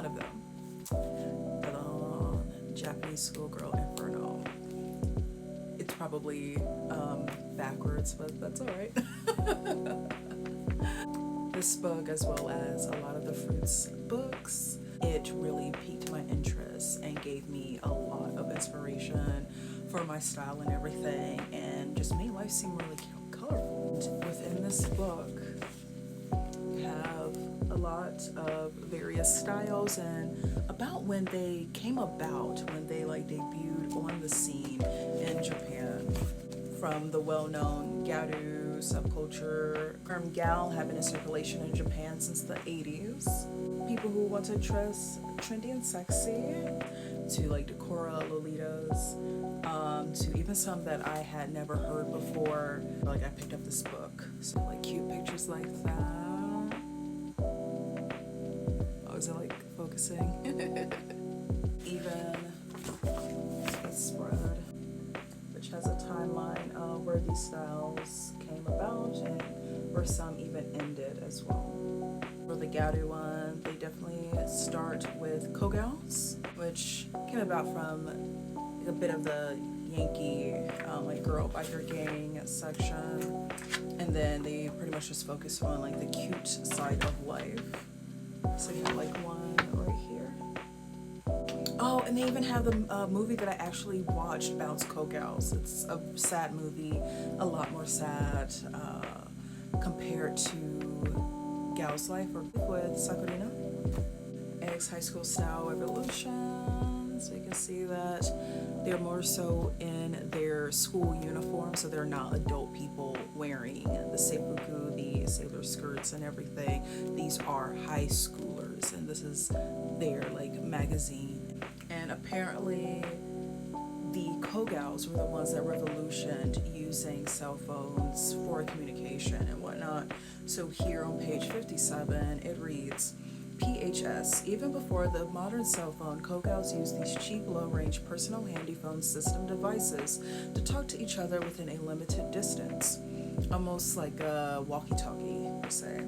one of them. The Japanese schoolgirl Inferno. It's probably backwards, but that's all right. This book, as well as a lot of the fruits books, it really piqued my interest and gave me a lot of inspiration for my style and everything, and just made life seem really colorful. Within this book, you have a lot of various styles and about when they came about, when they like debuted on the scene in Japan. From the well-known gyaru subculture, gal have been in circulation in Japan since the 80s. People who want to dress trendy and sexy, to like Decora, Lolitas, to even some that I had never heard before. Like I picked up this book, so like cute pictures like that. Oh, is it like focusing? Even a spread which has a timeline of where these styles came about and where some even ended as well. For the gyaru one, they definitely start with kogals, which came about from a bit of the Yankee like girl biker gang section, and then they pretty much just focus on like the cute side of life. So you have like one right here. Oh, and they even have the movie that I actually watched, Bounce Kogals. It's a sad movie, a lot more sad compared to Gal's Life or with Sakurina. X High School Style Evolution. So you can see that they're more so in their school uniform, so they're not adult people wearing the seifuku, the sailor skirts and everything. These are high schoolers, and this is their like magazine. And apparently the kogals were the ones that revolutioned using cell phones for communication and whatnot. So here on page 57 it reads, PHS. Even before the modern cell phone, kogals used these cheap, low-range personal handy phone system devices to talk to each other within a limited distance, almost like a walkie-talkie, per se.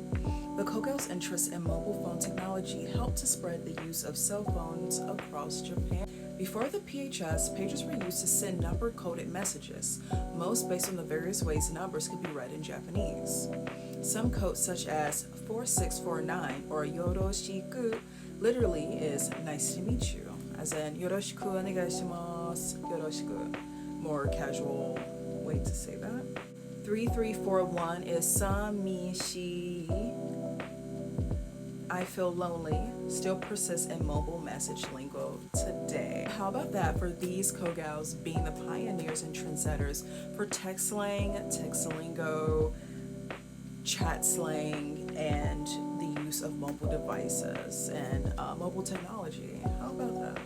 The kogals' interest in mobile phone technology helped to spread the use of cell phones across Japan. Before the PHS, pages were used to send number-coded messages, most based on the various ways numbers could be read in Japanese. Some codes such as 4649 or yoroshiku literally is nice to meet you, as in yoroshiku onegaishimasu, yoroshiku, more casual way to say that. 3341 is samishi, I feel lonely, still persists in mobile message lingo today. How about that for these kogals being the pioneers and trendsetters for text slang, text lingo, chat slang, and the use of mobile devices and mobile technology. How about that?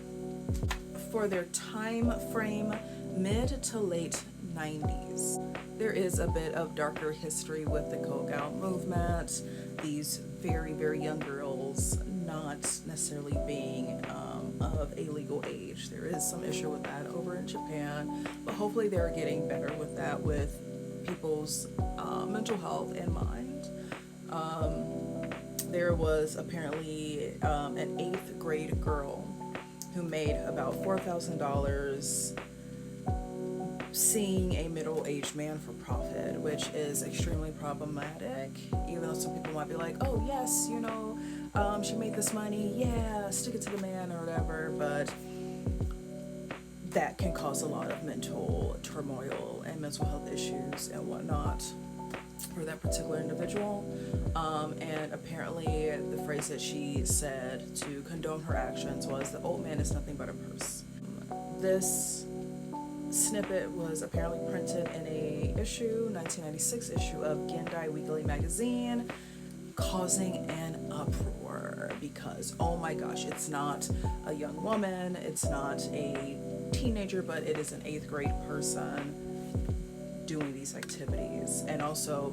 For their time frame, mid to late 90s. There is a bit of darker history with the kogal movement. These very, very young girls not necessarily being of a legal age. There is some issue with that over in Japan, but hopefully they're getting better with that, with people's mental health in mind. There was apparently an 8th grade girl who made about $4,000 seeing a middle-aged man for profit, which is extremely problematic, even though some people might be like, oh yes, you know, she made this money, yeah, stick it to the man or whatever, but that can cause a lot of mental turmoil and mental health issues and whatnot for that particular individual. And apparently the phrase that she said to condone her actions was, the old man is nothing but a purse. This snippet was apparently printed in a 1996 issue of Gendai Weekly magazine, causing an uproar because, oh my gosh, it's not a young woman, it's not a teenager, but it is an 8th grade person doing these activities. And also,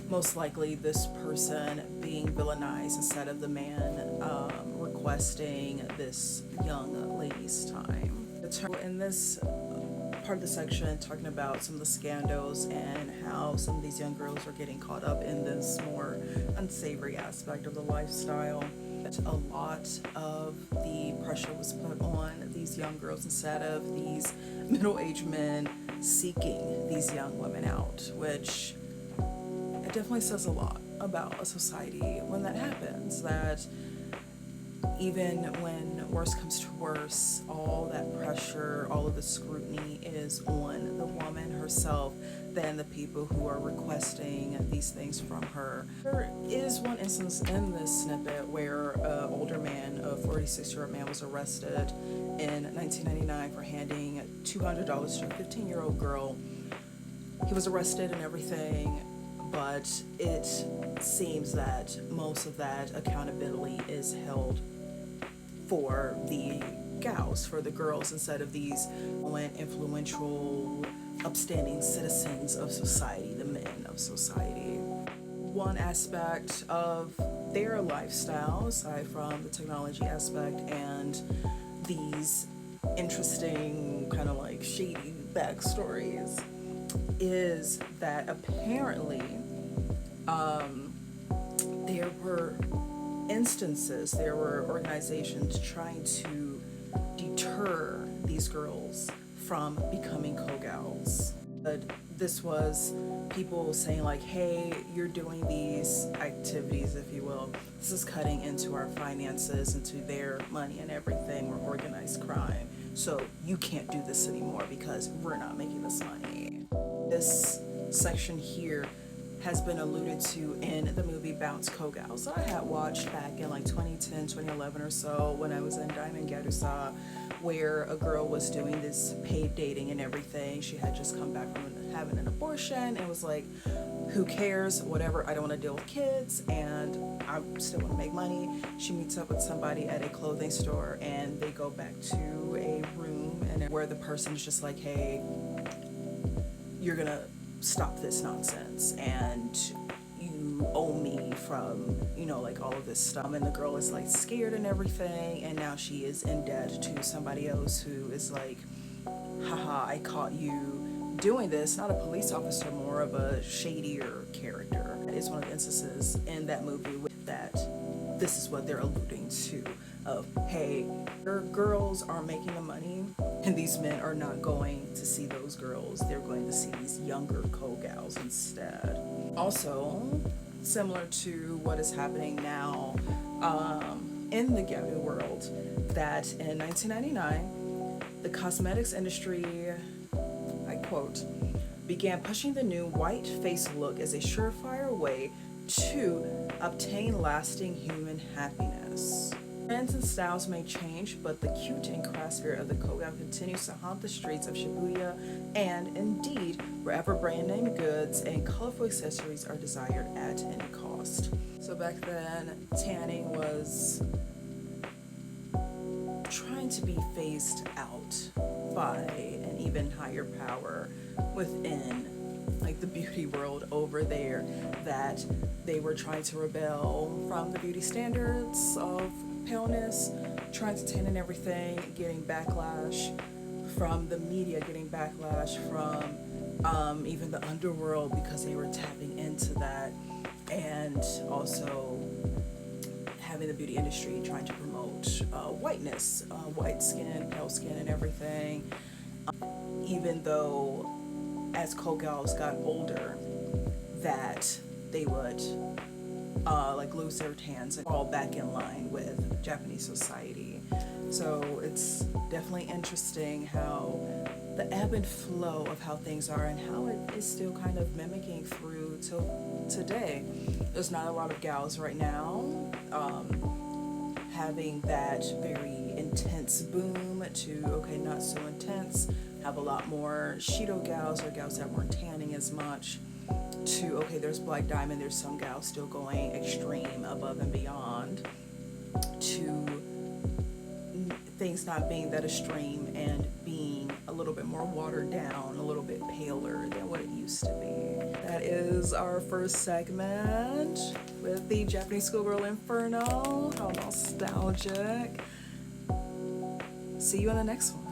most likely this person being villainized instead of the man requesting this young lady's time. In this part of the section, talking about some of the scandals and how some of these young girls are getting caught up in this more unsavory aspect of the lifestyle. that a lot of the pressure was put on these young girls instead of these middle-aged men seeking these young women out, which it definitely says a lot about a society when that happens, that even when worse comes to worse, all that pressure, all of the scrutiny is on the woman herself than the people who are requesting these things from her. There is one instance in this snippet where an older man, a 46-year-old man, was arrested in 1999 for handing $200 to a 15-year-old girl. He was arrested and everything, but it seems that most of that accountability is held for the gals, for the girls, instead of these influential, upstanding citizens of society, the men of society. One aspect of their lifestyle, aside from the technology aspect and these interesting kind of like shady backstories, is that apparently there were instances, there were organizations trying to deter these girls from becoming co-gals. But this was people saying like, hey, you're doing these activities, if you will, this is cutting into our finances, into their money and everything, we're organized crime, so you can't do this anymore because we're not making this money. This section here has been alluded to in the movie Bounce Co-Gals that I had watched back in like 2010, 2011 or so when I was in Diamond Gadusa, where a girl was doing this paid dating and everything. She had just come back from having an abortion and was like, who cares, whatever, I don't want to deal with kids and I still want to make money. She meets up with somebody at a clothing store and they go back to a room and where the person's just like, hey, you're gonna stop this nonsense and you owe me from, you know, like all of this stuff. And the girl is like scared and everything, and now she is in debt to somebody else who is like, haha, I caught you doing this. Not a police officer, more of a shadier character. That is one of the instances in that movie with that this is what they're alluding to, of hey, your girls are making the money and these men are not going to see those girls, they're going to see these younger co-gals instead. Also, similar to what is happening now in the Gadu world, that in 1999 the cosmetics industry, I quote, began pushing the new white face look as a surefire way to obtain lasting human happiness. Trends and styles may change, but the cute and crass spirit of the co-gal continues to haunt the streets of Shibuya and, indeed, wherever brand name goods and colorful accessories are desired at any cost. So back then, tanning was trying to be phased out by an even higher power within like the beauty world over there, that they were trying to rebel from the beauty standards of paleness, trying to tan and everything, getting backlash from the media, getting backlash from even the underworld because they were tapping into that, and also having the beauty industry trying to promote whiteness, white skin, pale skin and everything. Even though as co-gals got older, that they would like lose their tans and fall back in line with Japanese society. So it's definitely interesting how the ebb and flow of how things are and how it is still kind of mimicking through till today. There's not a lot of gals right now having that very intense boom to, okay, not so intense, have a lot more Shido gals or gals that weren't tanning as much, to, okay, there's Black Diamond, there's some gals still going extreme above and beyond, to things not being that extreme and being a little bit more watered down, a little bit paler than what it used to be. That is our first segment with the Japanese schoolgirl Inferno. How nostalgic. See you in the next one.